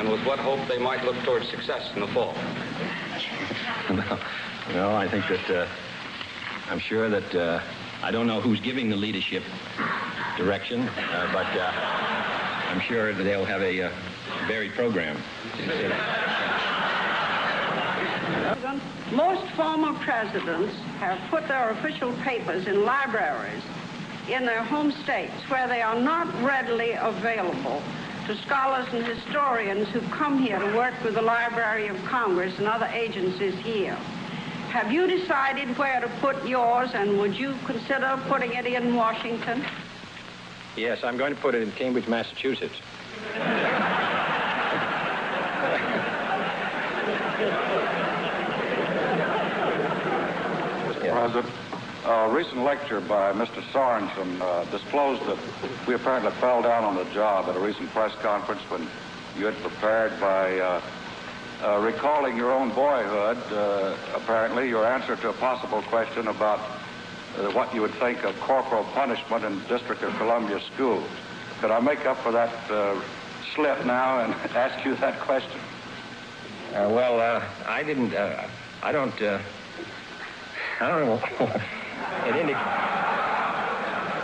and with what hope they might look towards success in the fall? No, I think that I'm sure that I don't know who's giving the leadership direction, but I'm sure that they'll have a varied program. Most former presidents have put their official papers in libraries in their home states where they are not readily available to scholars and historians who come here to work with the Library of Congress and other agencies here. Have you decided where to put yours, and would you consider putting it in Washington? Yes, I'm going to put it in Cambridge, Massachusetts. President, a recent lecture by Mr. Sorensen disclosed that we apparently fell down on the job at a recent press conference when you had prepared by recalling your own boyhood, apparently, your answer to a possible question about what you would think of corporal punishment in the District of Columbia schools. Could I make up for that slip now and ask you that question? I didn't, I don't know.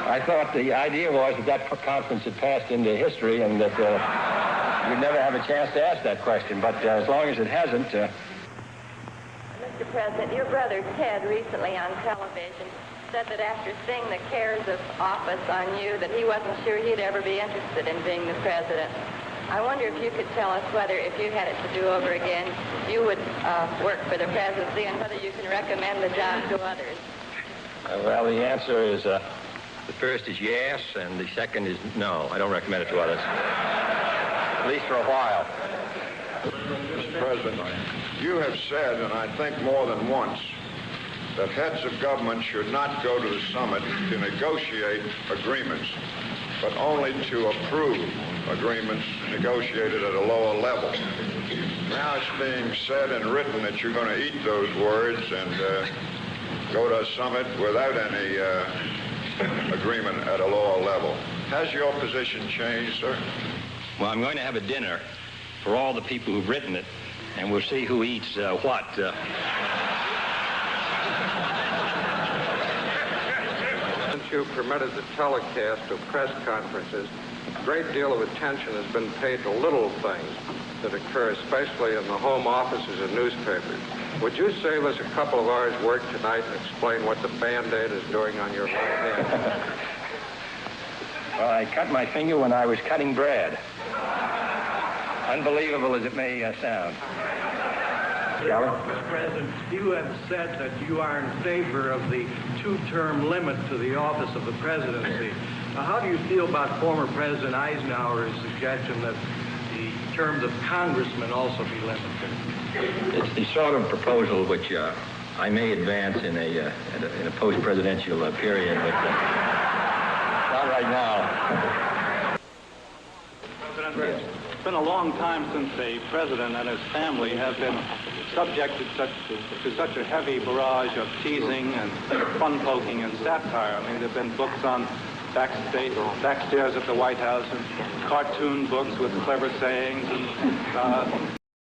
I thought the idea was that conference had passed into history and that we'd never have a chance to ask that question, but as long as it hasn't... Mr. President, your brother Ted recently on television said that after seeing the cares of office on you, that he wasn't sure he'd ever be interested in being the president. I wonder if you could tell us whether, if you had it to do over again, you would work for the presidency and whether you can recommend the job to others. Well, the answer is, the first is yes, and the second is no. I don't recommend it to others. At least for a while. Mr. President, you have said, and I think more than once, that heads of government should not go to the summit to negotiate agreements, but only to approve agreements negotiated at a lower level. Now it's being said and written that you're going to eat those words and go to a summit without any agreement at a lower level. Has your position changed, sir? Well, I'm going to have a dinner for all the people who've written it, and we'll see who eats what. Since you permitted the telecast of press conferences, a great deal of attention has been paid to little things that occur, especially in the home offices of newspapers. Would you save us a couple of hours' work tonight and explain what the Band-Aid is doing on your right hand? Well, I cut my finger when I was cutting bread. Unbelievable as it may sound. Mr. President, you have said that you are in favor of the two-term limit to the office of the presidency. Now, how do you feel about former President Eisenhower's suggestion that the terms of congressmen also be limited? It's the sort of proposal which I may advance in a post-presidential period, but not right now. President, it's been a long time since a president and his family have been subjected to such a heavy barrage of teasing and fun-poking and satire. I mean, there have been books on backstairs at the White House and cartoon books with clever sayings and